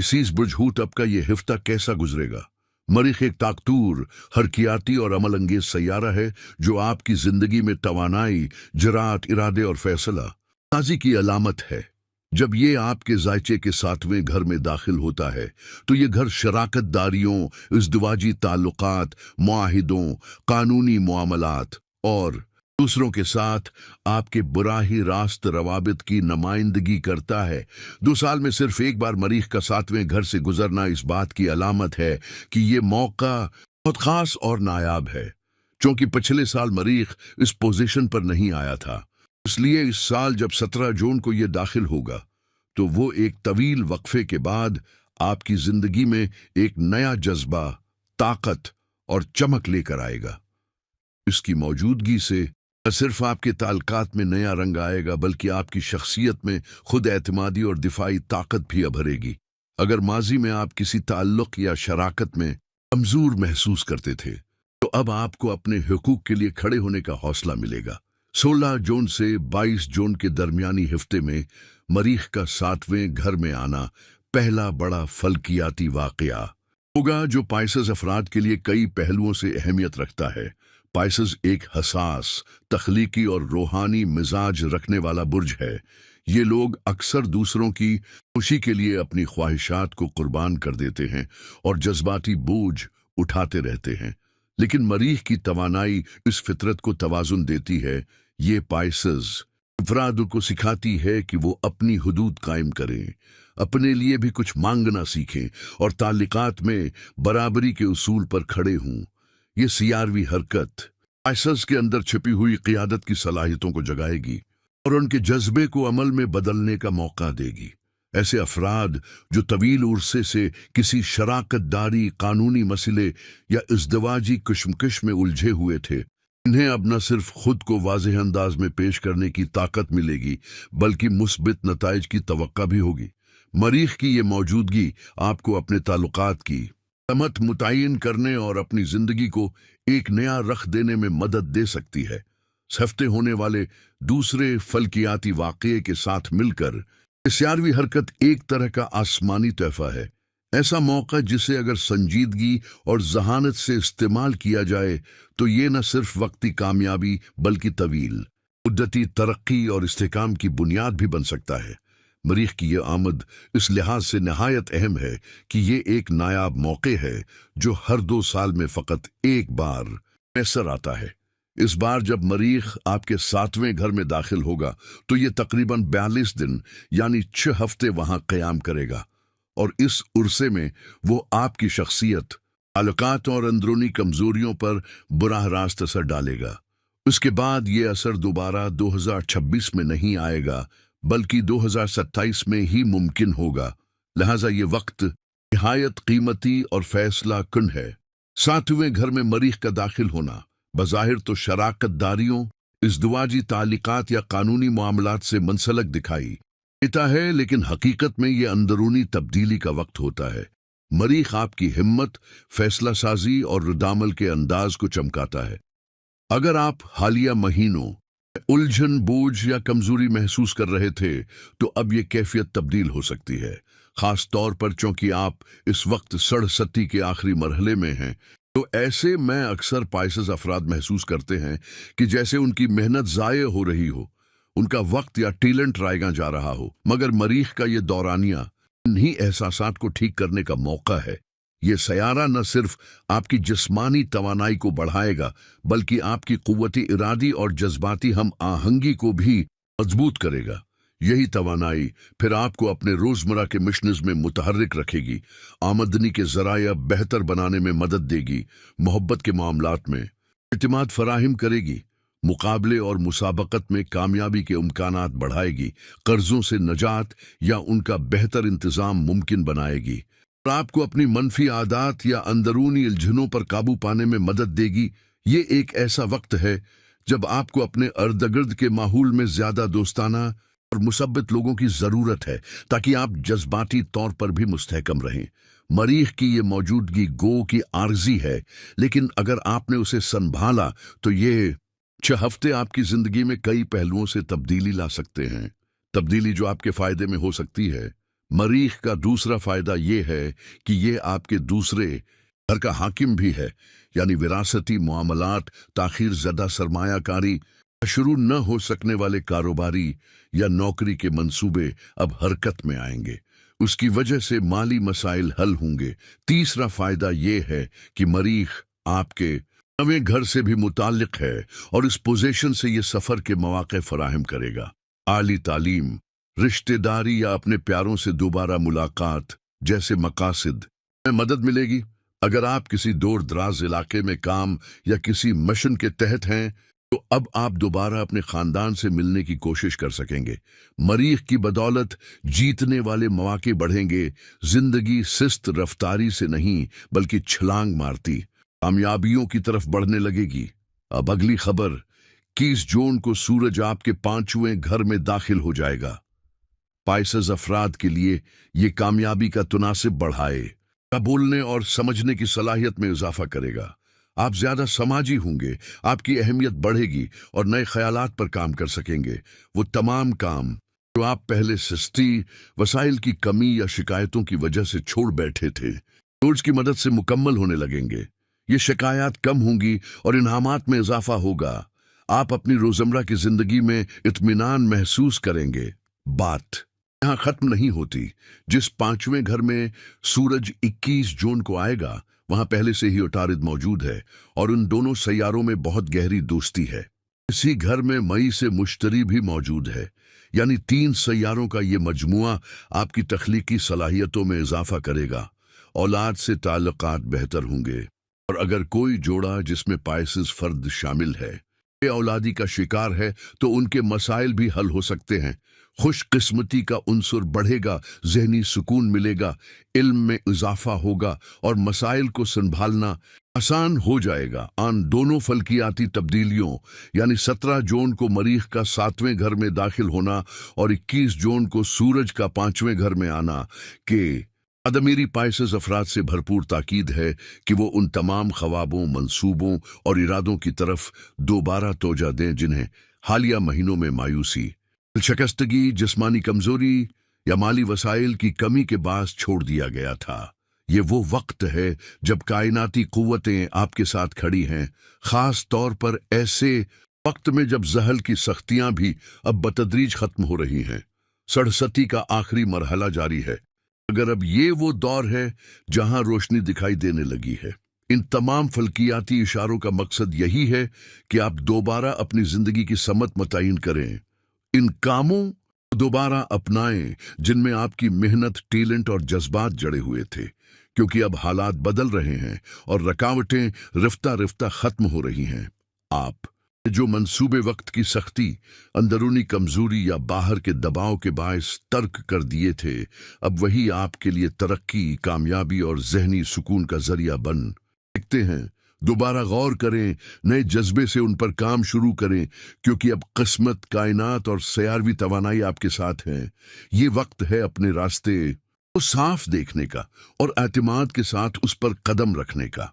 Pieces बुरजहूत का ये हफ्ता कैसा गुजरेगा। मरीख एक ताकतूर, हरकियाती और अमल अंगेज सैयारा है जो आपकी जिंदगी में तवानाई, जरात, इरादे और फैसला साजी की अलामत है। जब ये आपके जायचे के 7वें घर में दाखिल होता है तो ये घर शराकत दारियों, इज़्दिवाजी ताल्लुकात, मुआहिदों, कानूनी मामलात और दूसरों के साथ आपके बुराही रास्त रवाबित की नुमाइंदगी करता है। 2 साल में सिर्फ एक बार मरीख का 7वें घर से गुजरना इस बात की अलामत है कि ये मौका बहुत खास और नायाब है। क्योंकि पिछले साल मरीख इस पोजीशन पर नहीं आया था, इसलिए इस साल जब 17 जून को ये दाखिल होगा तो वो एक तवील वक्फे के बाद आपकी जिंदगी में एक नया जज्बा, ताकत और चमक लेकर आएगा। इसकी मौजूदगी से न सिर्फ आपके ताल्लुकात में नया रंग आएगा बल्कि आपकी शख्सियत में खुद एतमादी और दिफाई ताकत भी उभरेगी। अगर माजी में आप किसी ताल्लुक या शराकत में कमजोर महसूस करते थे तो अब आपको अपने हुकूक के लिए खड़े होने का हौसला मिलेगा। 16 जून से 22 जून के दरमियानी हफ्ते में मरीख का 7वें घर में आना पहला बड़ा फल्कियाती वाकया होगा जो पाइसेस अफराद के लिए कई पहलुओं से अहमियत रखता है। पाइसेस एक हसास, तख्लीकी और रूहानी मिजाज रखने वाला बुर्ज है। ये लोग अक्सर दूसरों की खुशी के लिए अपनी ख्वाहिशात को कुर्बान कर देते हैं और जज्बाती बोझ उठाते रहते हैं, लेकिन मरीख की तवानाई इस फितरत को तवाजुन देती है। ये पाइसेस अफराद को सिखाती है कि वो अपनी हुदूद कायम करें, अपने लिए भी कुछ मांगना सीखें और ताल्लुकात में बराबरी के उसूल पर खड़े हों। ये सियारवी हरकत पाइसेस के अंदर छिपी हुई क़ियादत की सलाहियतों को जगाएगी और उनके जज्बे को अमल में बदलने का मौका देगी। ऐसे अफराद जो तवील उर्से से किसी शराकतदारी, कानूनी मसले या इज़्दिवाजी कश्मकश में उलझे हुए थे, इन्हें अब न सिर्फ खुद को वाज़ेह अंदाज में पेश करने की ताकत मिलेगी बल्कि मुस्बित नताइज की तवक्का भी होगी। मरीख की ये मौजूदगी आपको अपने ताल्लुकात की समत मुतय्यन करने और अपनी जिंदगी को एक नया रख देने में मदद दे सकती है। इस हफ्ते होने वाले दूसरे फल्कियाती वाक़ये के साथ मिलकर सियारवी हरकत एक तरह का आसमानी तोहफा है, ऐसा मौका जिसे अगर संजीदगी और जहानत से इस्तेमाल किया जाए तो ये न सिर्फ वक्ती कामयाबी बल्कि तवील मुद्दती तरक्की और इस्तेकाम की बुनियाद भी बन सकता है। मरीख की ये आमद इस लिहाज से नहायत अहम है कि ये एक नायाब मौके है जो हर 2 साल में फ़कत एक बार मैसर आता है। इस बार जब मरीख आपके 7वें घर में दाखिल होगा तो ये तकरीबन 42 दिन यानी 6 हफ्ते वहां क़याम करेगा और इस उर्से में वो आपकी शख्सियत, ताल्लुकात और अंदरूनी कमजोरियों पर बुराह रास्त असर डालेगा। उसके बाद ये असर दोबारा 2026 में नहीं आएगा बल्कि 2027 में ही मुमकिन होगा। लिहाजा ये वक्त निहायत कीमती और फैसला कुन है। 7वें घर में मरीख का दाखिल होना बज़ाहिर तो शराकतदारियों, इज़्दिवाजी ताल्लुकात या कानूनी मामलात से मुंसलक दिखाई देता है, लेकिन हकीकत में ये अंदरूनी तब्दीली का वक्त होता है। मरीख आपकी हिम्मत, फैसला साजी और रद्दामल के अंदाज को चमकाता है। अगर आप हालिया महीनों उलझन, बोझ या कमजोरी महसूस कर रहे थे तो अब ये कैफियत तब्दील हो सकती है, खास तौर पर चूंकि आप इस वक्त सड़सती के आखिरी मरहले में हैं। तो ऐसे में अक्सर पाइसेस अफराद महसूस करते हैं कि जैसे उनकी मेहनत ज़ाये हो रही हो, उनका वक्त या टैलेंट रायगा जा रहा हो, मगर मरीख का ये दौरानिया इन्हीं एहसासात को ठीक करने का मौका है। ये सयारा न सिर्फ आपकी जिस्मानी तवानाई को बढ़ाएगा बल्कि आपकी कुव्वती इरादी और जज्बाती हम आहंगी को भी मजबूत करेगा। यही तवानाई फिर आपको अपने रोजमर्रा के मिशनस में मुतहर्रिक रखेगी, आमदनी के जराया बेहतर बनाने में मदद देगी, मोहब्बत के मामलात में इत्मीनान फराहिम करेगी, मुकाबले और मुसाबकत में कामयाबी के इम्कानात बढ़ाएगी, कर्जों से नजात या उनका बेहतर इंतजाम मुमकिन बनाएगी और आपको अपनी मनफी आदात या अंदरूनी उलझनों पर काबू पाने में मदद देगी। ये एक ऐसा वक्त है जब आपको अपने अर्दगिर्द के माहौल में ज्यादा दोस्ताना और मुसब्बित लोगों की जरूरत है ताकि आप जज्बाती तौर पर भी मुस्तहकम रहें। मरीख की ये मौजूदगी गो की आर्जी है, लेकिन अगर आपने उसे संभाला तो ये 6 हफ्ते आपकी जिंदगी में कई पहलुओं से तब्दीली ला सकते हैं। तब्दीली जो आपके फायदे में हो सकती है। मरीख का दूसरा फायदा ये है कि ये आपके दूसरे घर का हाकिम भी है, यानी विरासती मामलात, ताखीर ज़दा सरमायाकारी, शुरू न हो सकने वाले कारोबारी या नौकरी के मंसूबे अब हरकत में आएंगे। उसकी वजह से माली मसाइल हल होंगे। तीसरा फायदा ये है कि मरीख आपके नवे घर से भी मुताल्लिक है और इस पोजीशन से ये सफ़र के मौके फराहम करेगा। आली तालीम, रिश्तेदारी या अपने प्यारों से दोबारा मुलाकात जैसे मकासद में मदद मिलेगी। अगर आप किसी दूर दराज इलाके में काम या किसी मिशन के तहत हैं तो अब आप दोबारा अपने खानदान से मिलने की कोशिश कर सकेंगे। मरीख की बदौलत जीतने वाले मौके बढ़ेंगे। जिंदगी सुस्त रफ्तारी से नहीं बल्कि छलांग मारती कामयाबियों की तरफ बढ़ने लगेगी। अब अगली खबर, 21 जून को सूरज आपके 5वें घर में दाखिल हो जाएगा। पाइसेस अफराद के लिए ये कामयाबी का तुनासिब बढ़ाएगा, बोलने और समझने की सलाहियत में इजाफा करेगा। आप ज्यादा समाजी होंगे, आपकी अहमियत बढ़ेगी और नए ख्यालात पर काम कर सकेंगे। वो तमाम काम जो आप पहले सुस्ती, वसाइल की कमी या शिकायतों की वजह से छोड़ बैठे थे, सूरज की मदद से मुकम्मल होने लगेंगे। ये शिकायत कम होंगी और इनामात में इजाफा होगा। आप अपनी रोजमर्रा की जिंदगी में इत्मीनान महसूस करेंगे। बात यहाँ खत्म नहीं होती। जिस 5वें घर में सूरज 21 जून को आएगा वहां पहले से ही उतारिद मौजूद है और उन दोनों सैयारों में बहुत गहरी दोस्ती है। इसी घर में मई से मुश्तरी भी मौजूद है, यानी 3 सैयारों का ये मजमुआ आपकी तख्लीकी सलाहियतों में इजाफा करेगा। औलाद से ताल्लुकात बेहतर होंगे और अगर कोई जोड़ा जिसमें पाइसेस फर्द शामिल है ये औलादी का शिकार है तो उनके मसाइल भी हल हो सकते हैं। खुशकिस्मती का उन्सुर बढ़ेगा, जहनी सुकून मिलेगा, इल्म में इजाफा होगा और मसाइल को संभालना आसान हो जाएगा। आन दोनों फल्कियाती तब्दीलियों यानी 17 जून को मरीख का 7वें घर में दाखिल होना और 21 जून को सूरज का 5वें घर में आना के अदमीरी पाइसेस अफराद से भरपूर ताकीद है कि वो उन तमाम ख्वाबों, मंसूबों और इरादों की तरफ दोबारा तोजा दें जिन्हें हालिया महीनों में मायूसी, शिकस्तगी, जिस्मानी कमजोरी या माली वसाइल की कमी के बास छोड़ दिया गया था। ये वो वक्त है जब कायनाती कुव्वतें आपके साथ खड़ी हैं, खास तौर पर ऐसे वक्त में जब जहल की सख्तियां भी अब बतदरीज खत्म हो रही हैं। सड़सती का आखिरी मरहला जारी है, अगर अब ये वो दौर है जहां रोशनी दिखाई देने लगी है। इन तमाम फल्कियाती इशारों का मकसद यही है कि आप दोबारा अपनी जिंदगी की समत मुतय्यन करें, इन कामों को दोबारा अपनाएं जिनमें आपकी मेहनत, टैलेंट और जज्बात जड़े हुए थे, क्योंकि अब हालात बदल रहे हैं और रुकावटें रफ्ता रफ्ता खत्म हो रही हैं। आप जो मंसूबे वक्त की सख्ती, अंदरूनी कमजोरी या बाहर के दबाव के बायस तर्क कर दिए थे, अब वही आपके लिए तरक्की, कामयाबी और जहनी सुकून का जरिया बन सकते हैं। दोबारा गौर करें, नए जज्बे से उन पर काम शुरू करें, क्योंकि अब किस्मत, कायनात और सयारवी तवानाई आपके साथ हैं। ये वक्त है अपने रास्ते को साफ देखने का और एतमाद के साथ उस पर कदम रखने का।